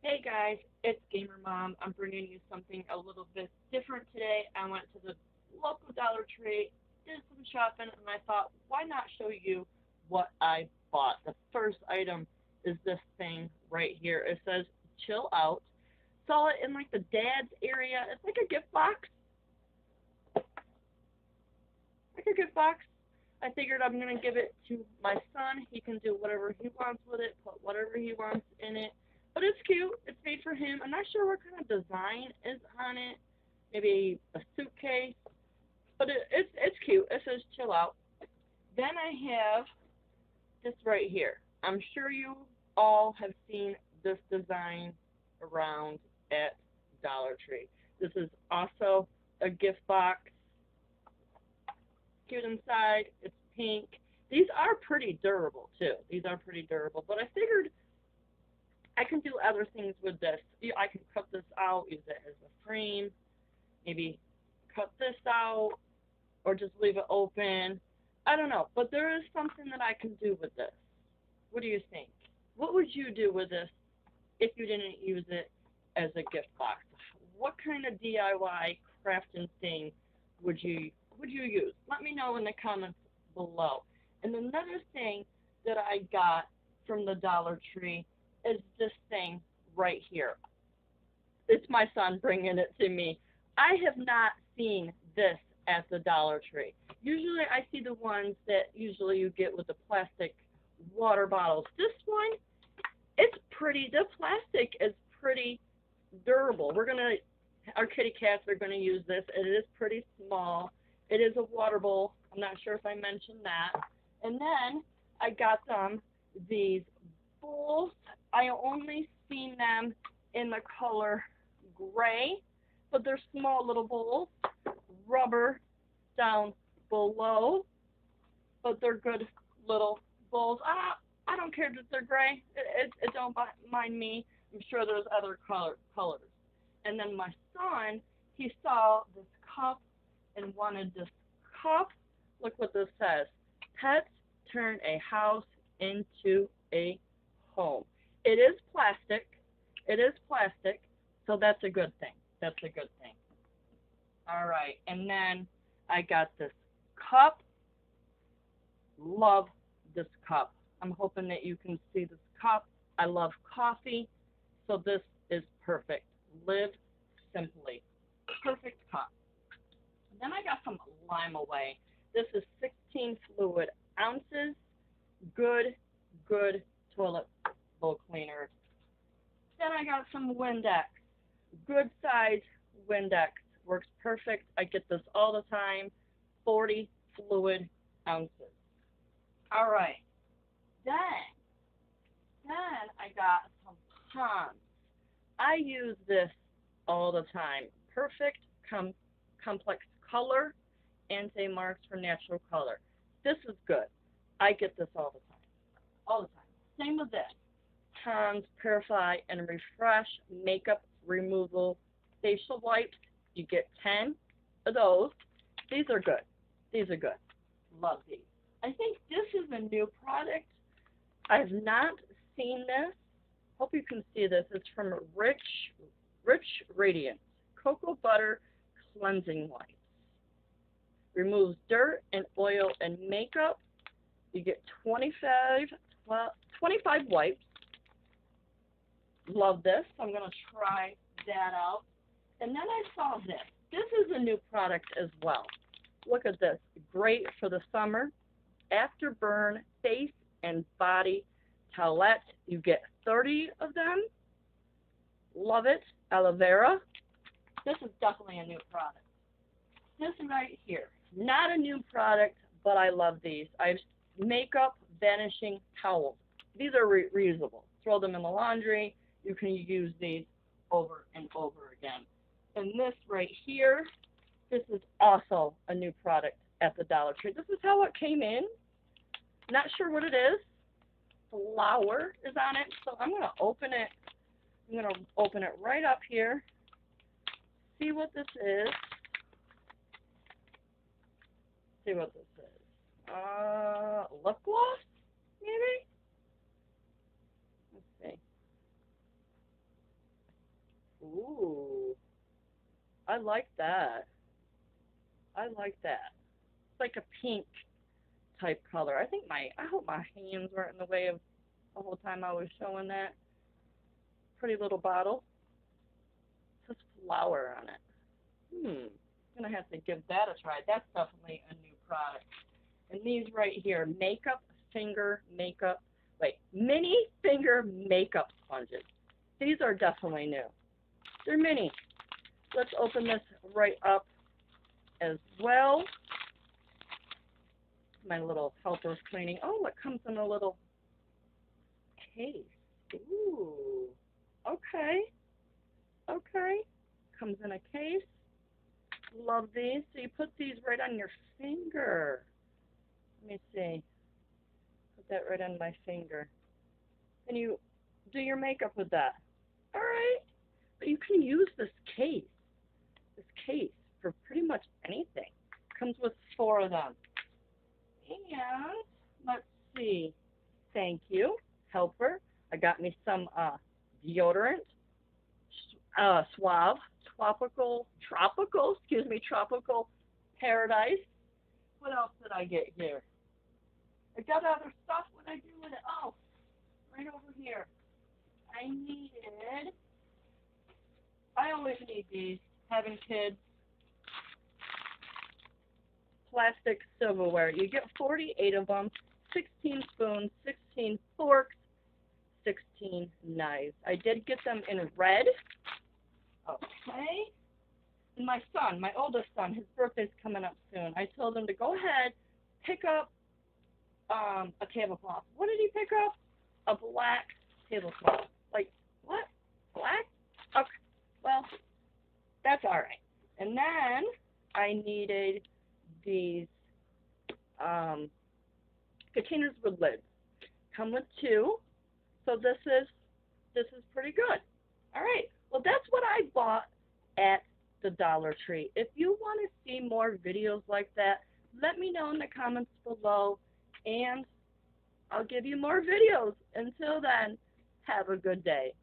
Hey guys, it's Gamer Mom. I'm bringing you something a little bit different today. I went to the local Dollar Tree, did some shopping, and I thought, why not show you what I bought? The first item is this thing right here. It says "Chill Out." Saw it in like the dad's area. It's like a gift box, like a gift box. I figured I'm gonna give it to my son. He can do whatever he wants with it, put whatever he wants in it. But it's cute. It's made for him. I'm not sure what kind of design is on it. Maybe a suitcase, but it's cute. It says "Chill Out." Then I have this right here. I'm sure you all have seen this design around at Dollar Tree. This is also a gift box. Cute inside. It's pink. These are pretty durable too. These are pretty durable. But I figured I can do other things with this. I can cut this out, use it as a frame, maybe cut this out, or just leave it open. I don't know. But there is something that I can do with this. What do you think? What would you do with this if you didn't use it as a gift box? What kind of DIY crafting thing would you use? Let me know in the comments below. And another thing that I got from the Dollar Tree is this thing right here. It's my son bringing it to me. I have not seen this at the Dollar Tree. Usually I see the ones that usually you get with the plastic water bottles. This one, it's pretty, the plastic is pretty durable. Our kitty cats are gonna use this. It is pretty small. It is a water bowl. I'm not sure if I mentioned that. And then I got them these bowls. I only seen them in the color gray, but they're small little bowls. Rubber down below, but they're good little bowls. I don't care that they're gray. It don't mind me. I'm sure there's other colors. And then my son, he saw this cup and wanted this cup. Look what this says. Pets turn a house into a home. It is plastic. It is plastic, so that's a good thing. That's a good thing. All right, and then I got this cup. Love this cup. I'm hoping that you can see this cup. I love coffee, so this is perfect. Live simply. Perfect cup. And then I got some Lime Away. This is 16 fluid ounces. Good, good toilet bowl cleaner. Then I got some Windex. Good size Windex. Works perfect. I get this all the time. 40 fluid ounces. All right. Then, then I got some Pond's. I use this all the time. Perfect complex color, anti-marks for natural color. This is good. I get this all the time. All the time. Same with this. Pond's Purify and Refresh Makeup Removal Facial Wipes. You get 10 of those. These are good. These are good. Love these. I think this is a new product. I've not seen this. Hope you can see this. It's from Rich Radiance Cocoa Butter Cleansing Wipes. Removes dirt and oil and makeup. You get 25 wipes. Love this. I'm going to try that out. And then I saw this. This is a new product as well. Look at this. Great for the summer. Afterburn face and body towelette. You get 30 of them. Love it. Aloe vera. This is definitely a new product. This right here. Not a new product, but I love these. I have makeup vanishing towels. These are reusable. Throw them in the laundry. You can use these over and over again. And this right here, this is also a new product at the Dollar Tree. This is how it came in. Not sure what it is. Flour is on it, so I'm going to open it. I'm going to open it right up here. See what this is. See what this is. Lip gloss, maybe? Let's see. Ooh, I like that. I like that. It's like a pink type color. I hope my hands weren't in the way of the whole time I was showing that. Pretty little bottle. It says flower on it. I'm gonna have to give that a try. That's definitely a new product. And these right here, mini finger makeup sponges. These are definitely new. They're mini. Let's open this right up as well. My little helper's cleaning. Oh, it comes in a little case. Ooh. Okay. Okay. Comes in a case. Love these. So you put these right on your finger. Let me see. Put that right on my finger. And you do your makeup with that. All right. But you can use this case for pretty much anything. Comes with 4 of them. And let's see. Thank you, helper. I got me some deodorant, Suave, tropical paradise. What else did I get here? I got other stuff. What did I do with it? Oh, right over here. I always need these, having kids. Plastic silverware. You get 48 of them, 16 spoons, 16 forks, 16 knives. I did get them in red. Okay. And my son, my oldest son, his birthday's coming up soon. I told him to go ahead, pick up a tablecloth. What did he pick up? A black tablecloth. Like, what? Black? Okay. Well, that's all right. And then I needed these containers with lids. Come with 2. So this is pretty good. All right. Well, that's what I bought at the Dollar Tree. If you want to see more videos like that, let me know in the comments below, and I'll give you more videos. Until then, have a good day.